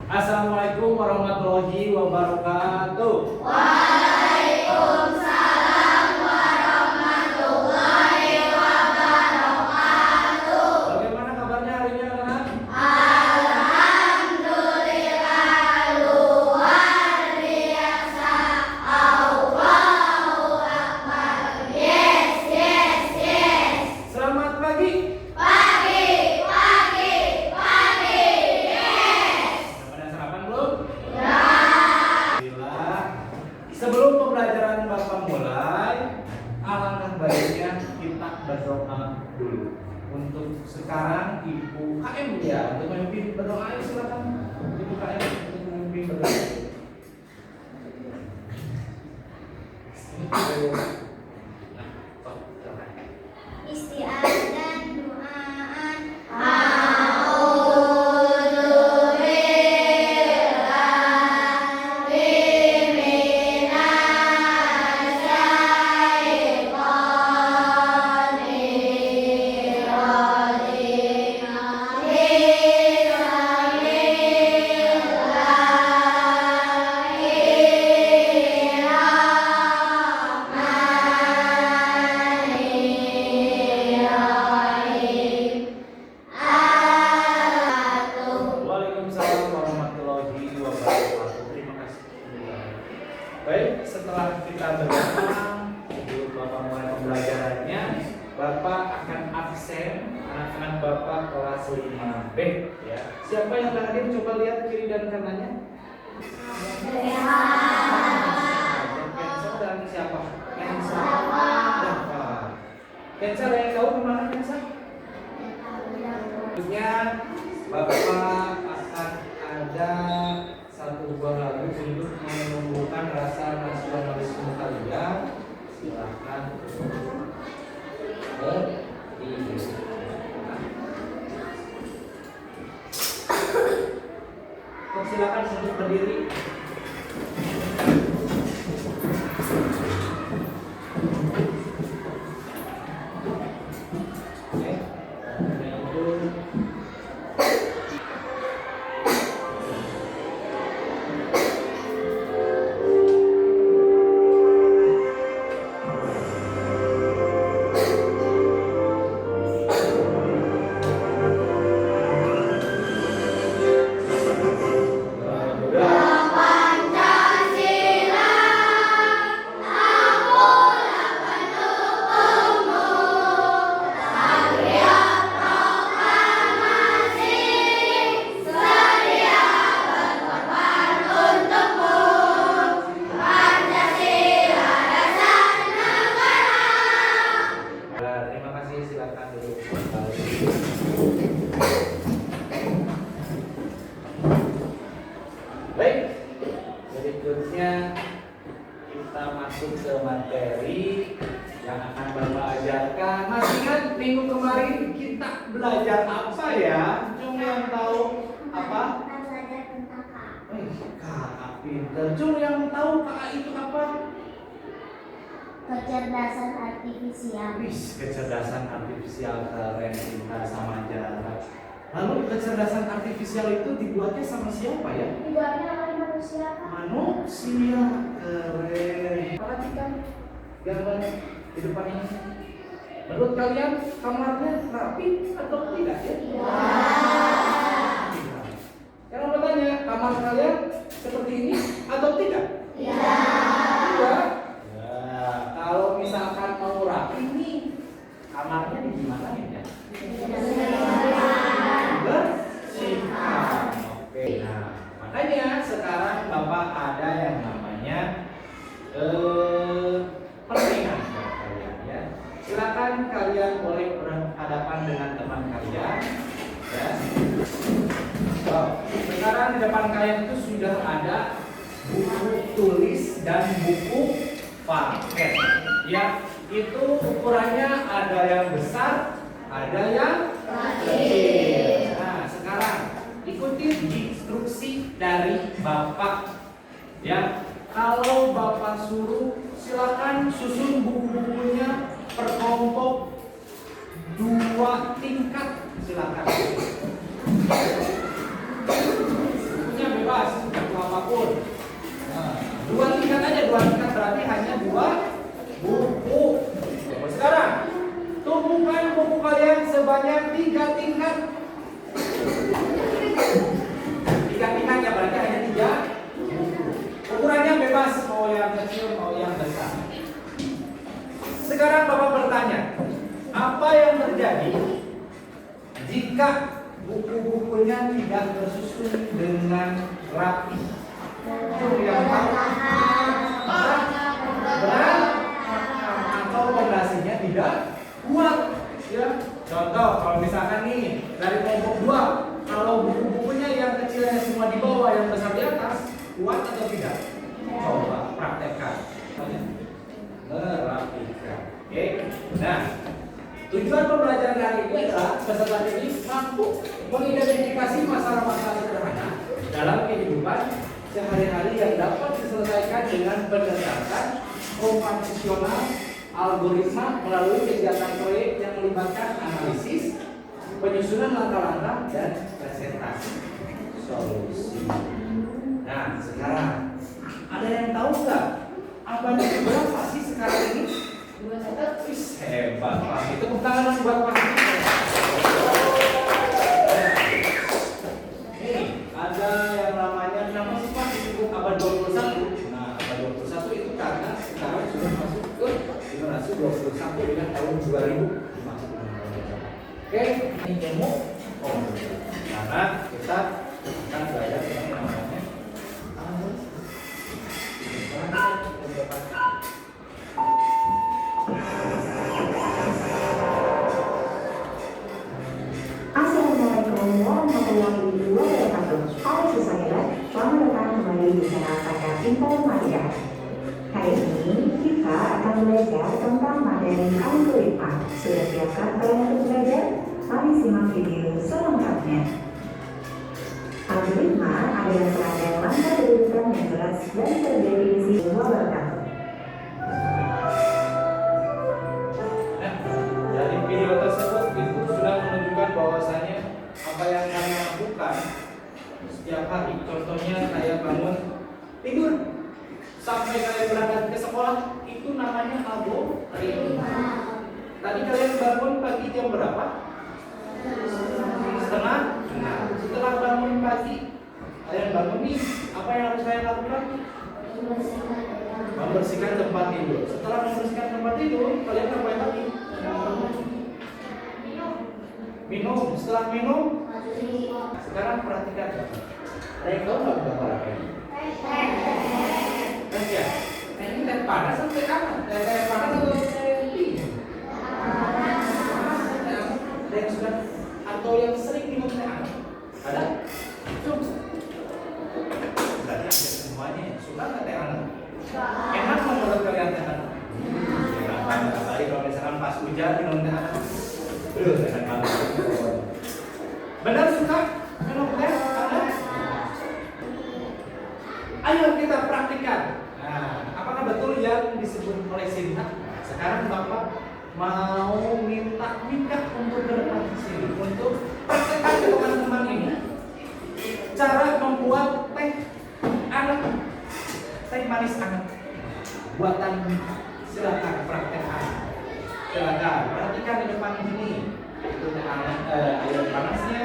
Assalamualaikum warahmatullahi wabarakatuh. Waalaikumsalam warahmatullahi wabarakatuh. Bagaimana kabarnya hari ini anak-anak? Alhamdulillah luar biasa. Allahu Akbar. Yes, yes, yes. Selamat pagi. Pagi, pagi, pagi. Yes. Sudah pada sarapan belum? Ya. Alhamdulillah. Sebelum pembelajaran Bapak mulai, alangkah baiknya kita berdoa dulu. Untuk sekarang Ibu KM ya, untuk memimpin berdoa, silakan Ibu KM untuk memimpin berdoa. Isti'adzah dan duaan. Waalaikumsalam warahmatullahi wabarakatuh. Terima kasih. Baik, setelah kita berdoa, sebelum Bapak mulai pembelajarannya, Bapak akan absen anak-anak Bapak kelas 5B ya. Siapa yang hadir? Coba lihat kiri dan kanannya. Kensa dan siapa? Kensa dan Pak. Kensa, ada yang tahu kemana Kensa? Selanjutnya Bapak akan ada satu buah lagu untuk menumbuhkan rasa nasionalisme kalian. Silahkan silakan untuk berdiri. Oke. Pancasila, akulah pendukungmu. Patriot proklamasi, sedia berkorban untukmu. Pancasila dasar negara. Terima kasih, silakan duduk kembali. Baik, berikutnya kita masuk ke materi yang akan Bapak ajarkan. Masih ingat minggu kemarin kita belajar apa ya? Cuma yang tahu apa? Kakak pinter. Cuma yang tahu kakak itu apa? Kecerdasan artifisial. Wis, kecerdasan artifisial keren, pintar sama jarak. Lalu kecerdasan artifisial itu dibuatnya sama siapa ya? Dibuatnya oleh manusia. Manusia. Keren. Perhatikan gambar di depan ini. Menurut kalian kamarnya rapi atau tidak ya? Tidak. Sekarang bertanya, kamar kalian seperti ini atau tidak? Tidak. Ya, kalau misalkan mau rapi nih, kamarnya di gimana ya? Bersihkan. Oke. Nah, makanya sekarang Bapak ada yang namanya permainan buat kalian ya. Silakan kalian boleh berhadapan dengan teman kalian ya. Sekarang di depan kalian itu sudah ada buku tulis dan buku paket ya. Itu ukurannya ada yang besar, ada yang kecil. Nah, sekarang ikuti instruksi dari Bapak ya. Kalau Bapak suruh, silakan susun buku-bukunya per kelompok 2 tingkat, silakan. Bukunya dengan rapi? Yang tahu? Berat atau fondasinya tidak kuat, ya. Contoh, kalau misalkan nih dari kelompok 2, kalau buku-bukunya yang kecilnya semua di bawah, yang besar di atas, kuat atau tidak? Coba praktekkan. Merapikan. Oke. Nah, tujuan pembelajaran hari ini adalah peserta didik mampu mengidentifikasi masalah-masalah sederhana dalam kehidupan sehari-hari yang dapat diselesaikan dengan berdasarkan komputasional algoritma melalui kegiatan proyek yang melibatkan analisis, penyusunan langkah-langkah, dan presentasi solusi. Nah, sekarang ada yang tahu nggak abad berapa sih sekarang ini? Hebat, Pak. Itu tepuk tangan buat Pak. Nih, ada yang namanya nama sih Pak disebut abad 21. Nah, abad 21 itu karena sekarang sudah masuk ke generasi 21 dengan tahun 2000 dimasuk dengan tahun berapa? Oke, ini ilmu komputer. Karena kita akan belajar yang namanya Assalamualaikum warahmatullahi wabarakatuh. Halo saudara, selamat datang kembali di channel saya Informatika. Hari ini kita akan belajar tentang materi algoritma. Sudah siapkah kalian untuk belajar? Mari simak video selengkapnya. Algoritma adalah serangkaian langkah berurutan yang jelas dan terdefinisi bertahap. Dari video tersebut itu sudah menunjukkan bahwasanya apa yang kami lakukan setiap hari, contohnya kayak bangun tidur sampai kalian berangkat ke sekolah, itu namanya algoritma. Tadi kalian bangun pagi jam berapa? Setengah. Nah, setelah bangun pagi kalian bangun nih, apa yang harus kalian lakukan? Membersihkan tempat tidur. Setelah membersihkan tempat tidur, kalian ngapain lagi? Minum. Setelah minum, sekarang perhatikan. Ada yang tahu nggak gambar apa ini? Teh ya. Ini teh panas atau teh hangat? Teh panas atau teh dingin? Ada yang sudah atau yang sering minum teh hangat? Ada? Coba. Berarti hampir semuanya suka nggak teh hangat? Enak menurut kalian teh hangat? Enak banget. Apalagi kalau misalkan pas hujan minum teh hangat. Enak banget. Benar suka minum teh hangat? Ayo kita praktikkan. Nah, apakah betul yang disebut oleh Sinta? Sekarang Bapak mau minta untuk ke depan sini untuk praktekkan ke teman-teman ini cara membuat teh hangat, teh manis hangat buatan. Silakan praktekkan. Silakan perhatikan di depan sini. Itu teh hangat, air panasnya.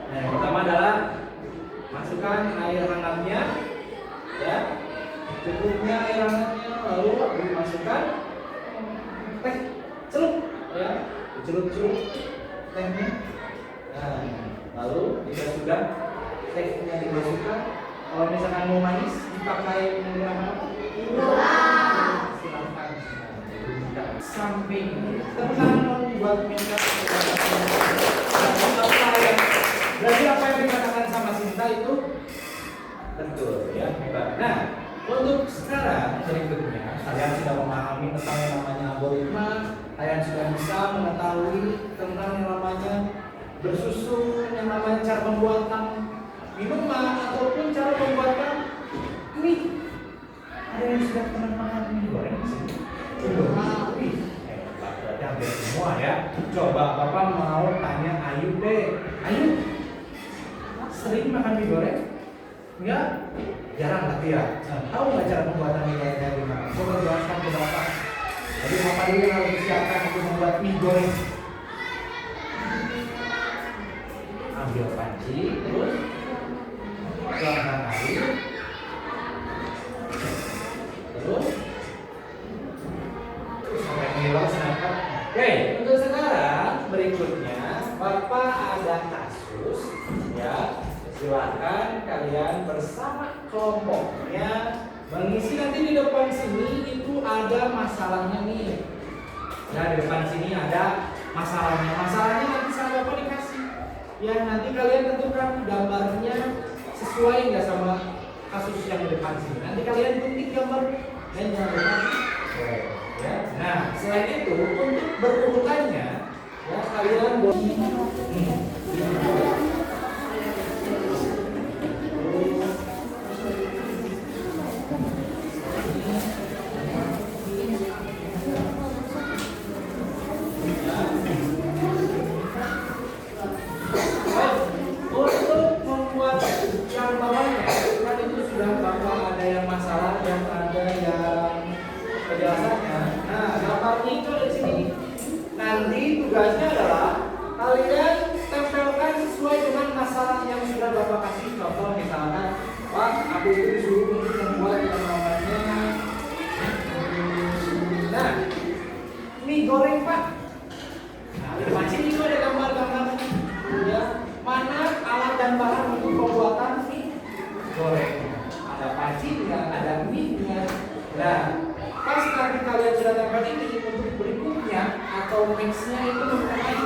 Nah, yang pertama adalah masukkan air hangatnya, ya, cukupnya air hangatnya, lalu dimasukkan teh, celup, ya, celup-celup tehnya. Nah, lalu jika sudah tehnya dimasukkan, kalau misalkan mau manis dipakai menggunakan apa? Silakan. Samping teman buat minta berarti apa yang dikatakan sama Sinta itu betul, ya, hebat. Nah, untuk sekarang berikutnya kalian sudah memahami tentang yang namanya algoritma, kalian sudah bisa mengetahui tentang yang namanya bersusun, yang namanya cara pembuatan minuman ataupun cara pembuatan mie. Ada yang sudah pernah makan mie goreng di sini? Belum. Hebat, berarti hampir semua ya. Coba Bapak mau tanya Ayu deh. Ayu, sering makan mie goreng? Enggak? Jarang tapi ya. Nah, tahu nggak cara pembuatan mie goreng kayak gimana? Coba jelaskan ke Bapak. Jadi apa dulu yang harus disiapkan untuk membuat mie goreng? Ambil panci, terus tuangkan air, terus sampai ngilang senangkan. Oke, untuk sekarang berikutnya Bapak ada kasus, ya silakan kalian bersama kelompoknya mengisi. Nanti di depan sini itu ada masalahnya nih. Nah, di depan sini ada masalahnya. Masalahnya nanti sama Bapak dikasih. Ya, nanti kalian tentukan gambarnya sesuai nggak sama kasus yang di depan sini. Nanti kalian ketik gambar dan jangan lupa. Ya. Nah, selain itu untuk berurutannya, ya kalian boleh. Untuk membuat yang bawahnya, kan itu sudah Bapak ada yang masalah dan ada yang penjelasannya. Nah, gambarnya itu ada di sini. Nanti tugasnya adalah kalian tempelkan sesuai dengan masalah yang sudah Bapak kasih. Contoh misalkan, Pak, aku itu disuruh untuk membuat yang namanya mie goreng, Pak. Nah, di depan sini itu ada gambar-gambar, ya. Mana alat dan bahan untuk pembuatan mie goreng? Ada pancinya, ada mie-nya. Nah, pas nanti kalian sudah tempel ini, untuk berikutnya atau next-nya itu mempunyai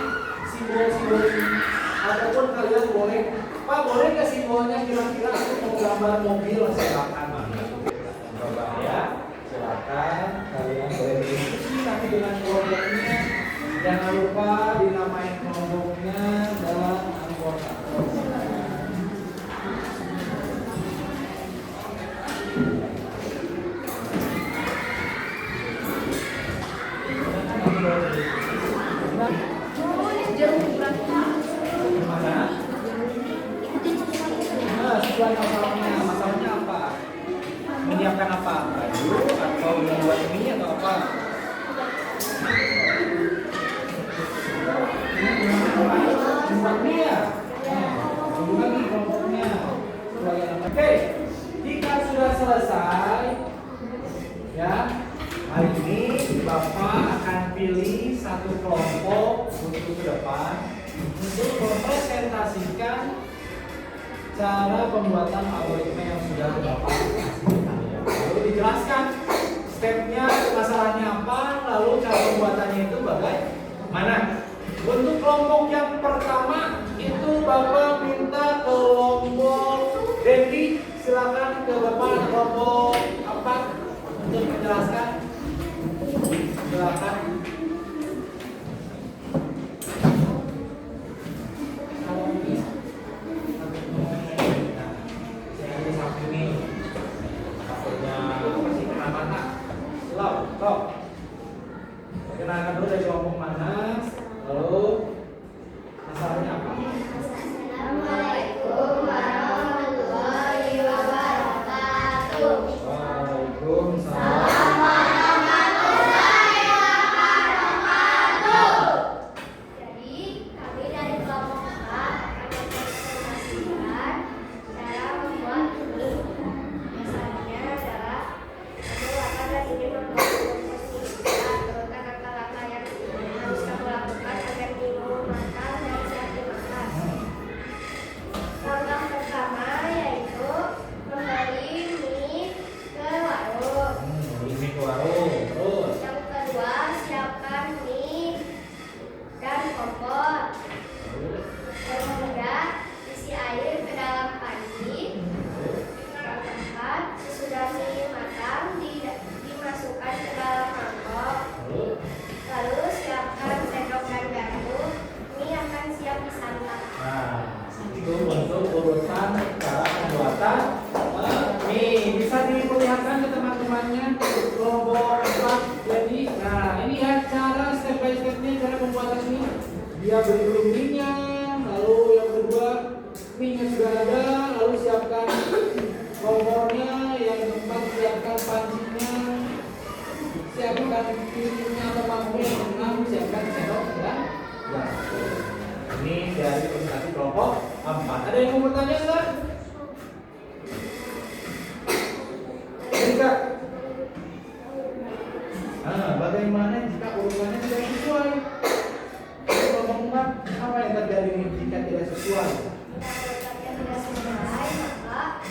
simbol-simbol ini. Ataupun kalian boleh, Pak, boleh nggak simbolnya kira-kira aku mau gambar mobil? Silakan, coba ya. Silakan kalian boleh berdiskusi nanti dengan kelompoknya. Jangan lupa dinamain kelompoknya dan anggota. Gimana? Nah, sesuai masalahnya. Masalahnya apa? Menyiapkan apa? Baju atau membuat mie atau apa? Membuat mie ya? Tunggu lagi kelompoknya. Oke, jika sudah selesai, ya, hari ini Bapak akan pilih satu kelompok untuk ke depan untuk mempresentasikan cara pembuatan algoritma yang sudah Bapak kasih. Lalu dijelaskan stepnya, masalahnya apa, lalu cara pembuatannya itu bagaimana. Untuk kelompok yang pertama itu Bapak minta kelompok Dendi, silakan ke Bapak kelompok apa untuk menjelaskan. Silakan. Kenalkan dulu dari kelompok mana, lalu masalahnya apa? Assalamualaikum warahmatullahi wabarakatuh. Waalaikumsalam. Jadi kami dari kelompok A akan mempresentasikan cara membuat mie. Misalnya adalah kamu akan dan ingin membuat langkah-langkah yang harus kamu lakukan agar mie matang dan siap dimakan. Langkah pertama yaitu membeli mie ke warung. Ini ke warung, terus. Yang kedua, siapkan mie dan kompor. Yang ketiga, isi air ke dalam panci. Yang keempat, sesudah mie matang dimasukkan ke dalam mangkok. Lalu siapkan sendok dan garpu. Mie akan siap disantap. Nah, itu untuk urutan cara pembuatan mie. Bisa diperlihatkan ke teman-temannya kelompok 4. Jadi, nah ini ya cara step by stepnya cara pembuatan mie. Dia beli dulu mie-nya, lalu yang kedua mie-nya sudah ada, lalu siapkan kompornya, yang keempat siapkan pancinya, siapkan piringnya atau mangkoknya, yang keenam siapkan sendok dan garpu. Ini dari presentasi kelompok 4. Ada yang mau bertanya enggak? Jika bagaimana jika urutannya tidak sesuai? Kelompok 4 apa yang terjadi jika tidak sesuai. Bila urutannya tidak sesuai, maka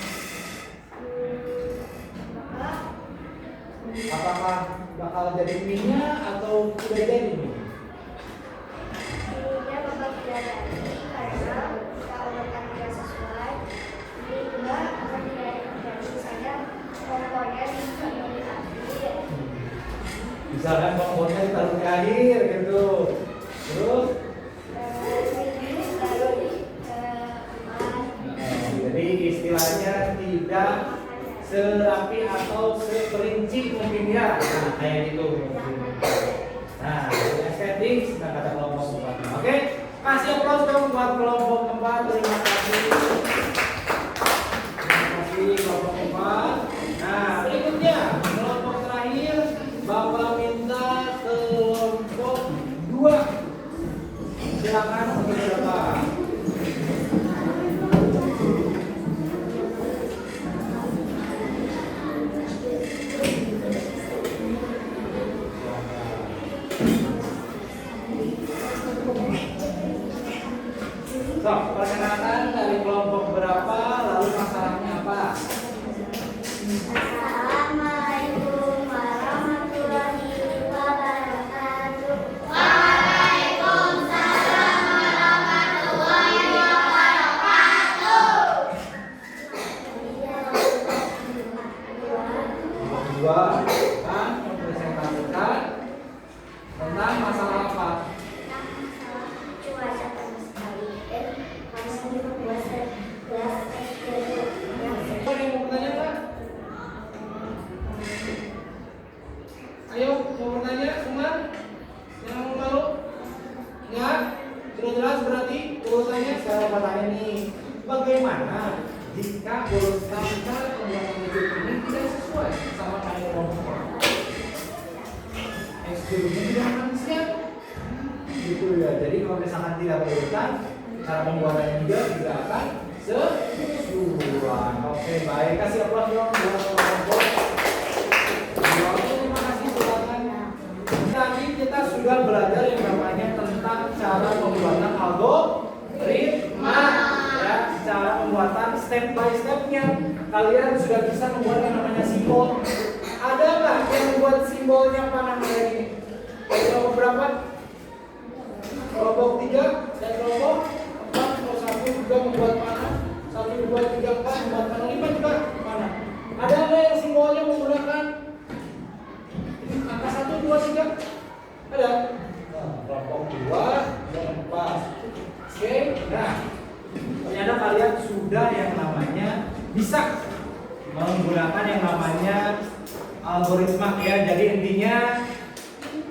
Apakah bakal jadi mie-nya atau sudah jadi mie? ininya bakal tidak jadi karena jika urutan tidak sesuai, ini juga akan tidak terjadi. Misalnya kompornya ditaruh di akhir, Misalkan kompornya ditaruh di akhir gitu. Terus ini ditaruh di depan. jadi istilahnya tidak serapi atau seperinci mungkin ya. Nah, kayak gitu mungkin. Nah, estetik nah kata kelompok 4. Oke, kasih aplaus dong buat kelompok 4. Terima kasih. Terima kasih kelompok 4. Nah, berikutnya kelompok terakhir Bapak minta kelompok 2. Silakan untuk Bapak. So, perkenalkan dari kelompok berapa, lalu masalahnya apa? Assalamualaikum warahmatullahi wabarakatuh. Dua, kan mempresentasikan tentang masalah apa? Cuaca panas sekali dan panas ini membuat gelas es jeruk yang Siapa yang mau bertanya Pak? Ayo, mau bertanya semua? Yang mau tahu? Ya? Sudah jelas berarti urutannya saya mau tanya nih. Bagaimana jika urutan cara pembuatan hidup ini tidak sesuai sama kayak kelompok? Eksklusifnya tidak manusia. Gitu ya. Jadi kalau misalkan tidak berurutan, cara pembuatannya juga tidak akan sesuai. Oke, baik. Kasih aplaus dong buat kelompok. Oke, terima kasih silakan. Tadi kita sudah belajar yang namanya tentang cara pembuatan algoritma, ya, cara pembuatan step by stepnya. Kalian sudah bisa membuat yang namanya simbol. Ada nggak yang membuat simbolnya panah kayak ini? Kelompok berapa? Kelompok 3 dan kelompok 4. Kalau 1 juga membuat panah, 1, 2, 3, 4 membuat panah, 5 juga panah. Ada nggak yang simbolnya menggunakan angka 1, 2, 3? Ada? Nah, kelompok 2 dan 4. Oke, nah ternyata kalian sudah yang namanya bisa menggunakan yang namanya algoritma ya. Jadi intinya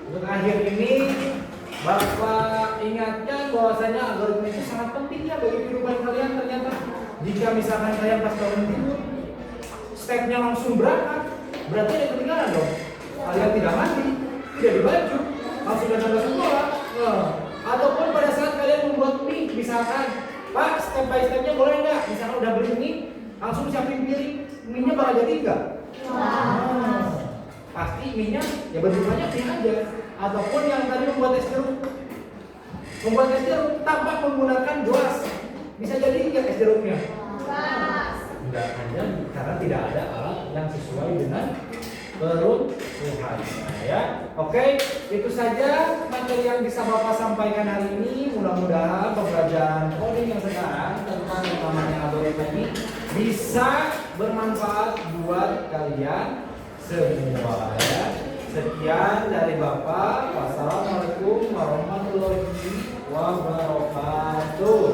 untuk akhir ini Bapak ingatkan bahwasanya algoritma itu sangat penting ya bagi kehidupan kalian. Ternyata jika misalkan kalian pas bangun tidur stepnya langsung berangkat, berarti ada ketinggalan dong. Kalian tidak mandi, tidak dibaju, langsung datang ke sekolah. Ataupun pada saat kalian membuat mie, misalkan Pak step by stepnya boleh nggak? Misalkan udah beli mie, langsung siapin piring, mie-nya bakal jadi nggak? Pasti mie-nya ya bentuknya mie aja. Ataupun yang tadi membuat es jeruk, tanpa menggunakan gelas, bisa jadi nggak es jeruknya? Tidak ada, karena tidak ada alat yang sesuai dengan kebutuhannya ya. Oke, itu saja materi yang bisa Bapak sampaikan hari ini. Mudah-mudahan pembelajaran coding yang sekarang tentang yang namanya algoritma ini bisa bermanfaat buat kalian semua ya. Sekian dari Bapak. Wassalamualaikum warahmatullahi wabarakatuh.